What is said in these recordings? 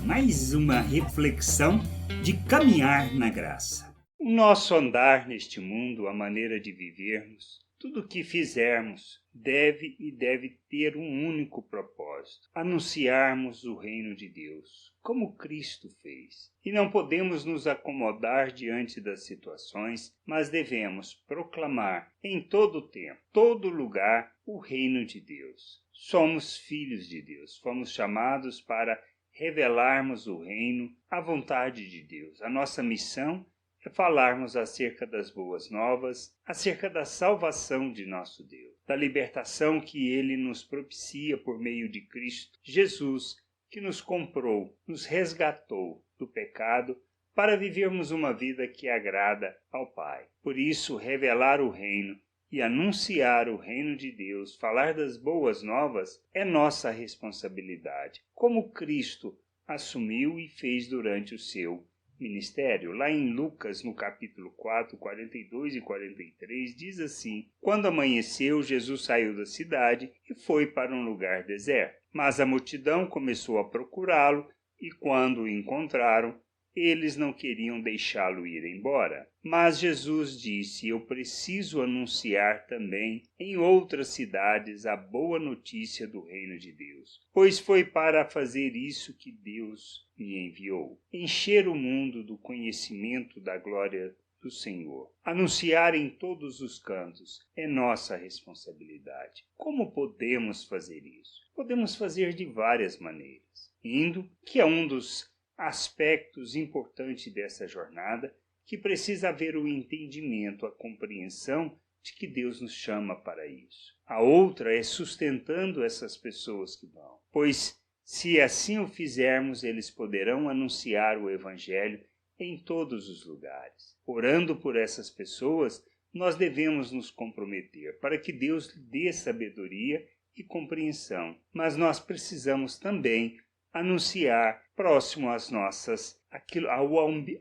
mais uma reflexão de caminhar na graça. O nosso andar neste mundo, a maneira de vivermos, tudo o que fizermos deve ter um único propósito: anunciarmos o reino de Deus, como Cristo fez. E não podemos nos acomodar diante das situações, mas devemos proclamar em todo o tempo, todo lugar, o reino de Deus. Somos filhos de Deus, fomos chamados para revelarmos o reino, a vontade de Deus. A nossa missão é falarmos acerca das boas novas, acerca da salvação de nosso Deus, da libertação que Ele nos propicia por meio de Cristo Jesus, que nos comprou, nos resgatou do pecado para vivermos uma vida que agrada ao Pai. Por isso, revelar o reino e anunciar o reino de Deus, falar das boas novas, é nossa responsabilidade, como Cristo assumiu e fez durante o seu ministério. Lá em Lucas, no capítulo 4, 42 e 43, diz assim: Quando amanheceu, Jesus saiu da cidade e foi para um lugar deserto. Mas a multidão começou a procurá-lo e, quando o encontraram, eles não queriam deixá-lo ir embora. Mas Jesus disse: Eu preciso anunciar também em outras cidades a boa notícia do reino de Deus, pois foi para fazer isso que Deus me enviou: encher o mundo do conhecimento da glória do Senhor. Anunciar em todos os cantos é nossa responsabilidade. Como podemos fazer isso? Podemos fazer de várias maneiras. Indo, que é um dos aspectos importantes dessa jornada, que precisa haver o entendimento, a compreensão de que Deus nos chama para isso. A outra é sustentando essas pessoas que vão, pois se assim o fizermos, eles poderão anunciar o Evangelho em todos os lugares. Orando por essas pessoas, nós devemos nos comprometer para que Deus dê sabedoria e compreensão, mas nós precisamos também anunciar próximo às nossas,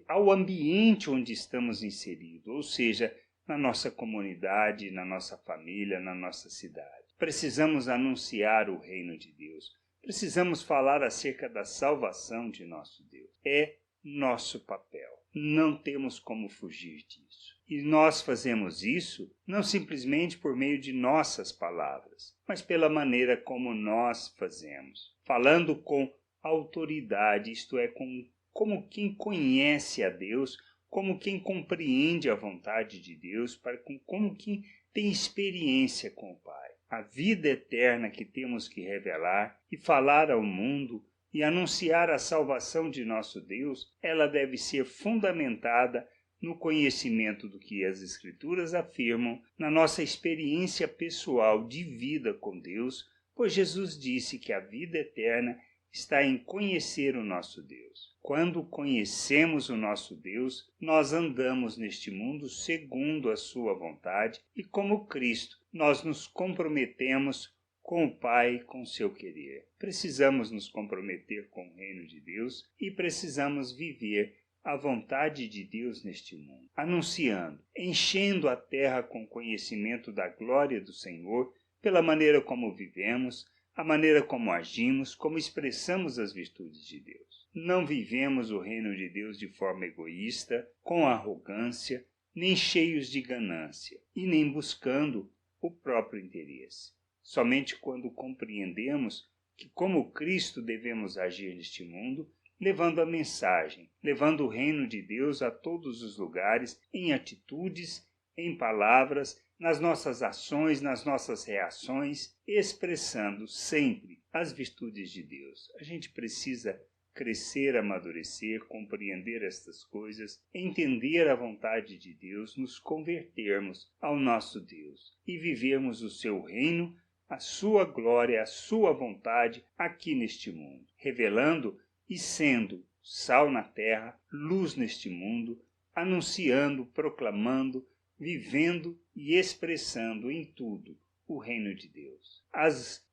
ao ambiente onde estamos inseridos, ou seja, na nossa comunidade, na nossa família, na nossa cidade. Precisamos anunciar o reino de Deus. Precisamos falar acerca da salvação de nosso Deus. É nosso papel. Não temos como fugir disso. E nós fazemos isso não simplesmente por meio de nossas palavras, mas pela maneira como nós fazemos, falando com autoridade, isto é, como quem conhece a Deus, como quem compreende a vontade de Deus, como quem tem experiência com o Pai. A vida eterna que temos que revelar e falar ao mundo e anunciar a salvação de nosso Deus, ela deve ser fundamentada no conhecimento do que as Escrituras afirmam, na nossa experiência pessoal de vida com Deus, pois Jesus disse que a vida eterna está em conhecer o nosso Deus. Quando conhecemos o nosso Deus, nós andamos neste mundo segundo a sua vontade e, como Cristo, nós nos comprometemos com o Pai, com o seu querer. Precisamos nos comprometer com o reino de Deus e precisamos viver a vontade de Deus neste mundo, anunciando, enchendo a terra com conhecimento da glória do Senhor, pela maneira como vivemos, a maneira como agimos, como expressamos as virtudes de Deus. Não vivemos o reino de Deus de forma egoísta, com arrogância, nem cheios de ganância, e nem buscando o próprio interesse. Somente quando compreendemos que, como Cristo, devemos agir neste mundo, levando a mensagem, levando o reino de Deus a todos os lugares, em atitudes, em palavras, nas nossas ações, nas nossas reações, expressando sempre as virtudes de Deus. A gente precisa crescer, amadurecer, compreender estas coisas, entender a vontade de Deus, nos convertermos ao nosso Deus e vivermos o seu reino, a sua glória, a sua vontade aqui neste mundo, revelando e sendo sal na terra, luz neste mundo, anunciando, proclamando, vivendo e expressando em tudo o reino de Deus.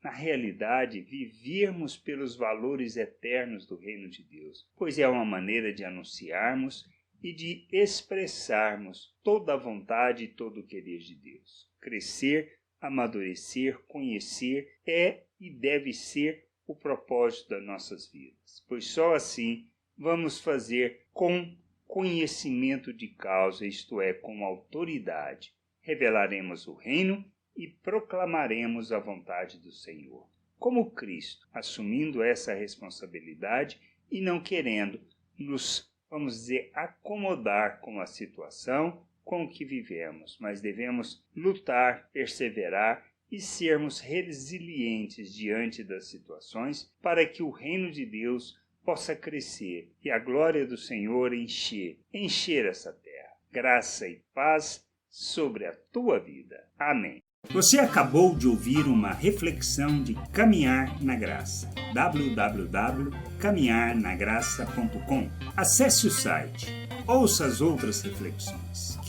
Na realidade, vivermos pelos valores eternos do reino de Deus, pois é uma maneira de anunciarmos e de expressarmos toda a vontade e todo o querer de Deus. Crescer, amadurecer, conhecer é e deve ser o propósito das nossas vidas, pois só assim vamos fazer com conhecimento de causa, isto é, com autoridade. Revelaremos o reino e proclamaremos a vontade do Senhor. Como Cristo, assumindo essa responsabilidade e não querendo nos, vamos dizer, acomodar com a situação com que vivemos, mas devemos lutar, perseverar e sermos resilientes diante das situações para que o reino de Deus possa crescer e a glória do Senhor encher essa terra. Graça e paz sobre a tua vida. Amém. Você acabou de ouvir uma reflexão de Caminhar na Graça. www.caminharnagraça.com. Acesse o site, ouça as outras reflexões.